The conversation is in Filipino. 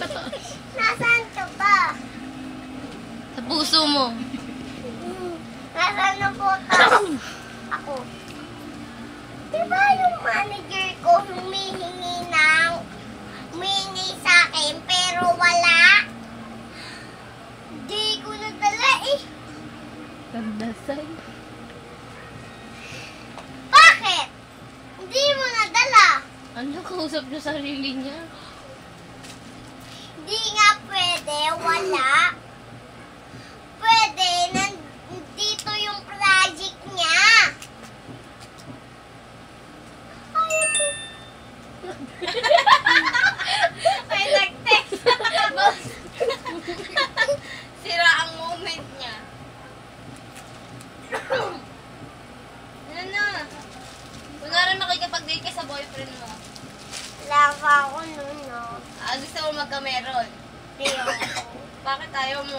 Nasaan ka ba? Sa puso mo. Nasaan na po ako? Diba yung manager ko humihingi sa akin pero wala? Di ko nadala eh. Kandasay. Bakit? Hindi mo nadala. Ano, kausap niya sarili niya? Di nga pwede, wala. Pwede, nandito yung project niya. Ayaw mo. Ay, nag-text. Sira ang moment niya. Ano na? Kunwari makikipag-date ka sa boyfriend mo. Wala pa ako nun, no? Gusto mo magka-meron? Ayaw. Bakit ayaw mo?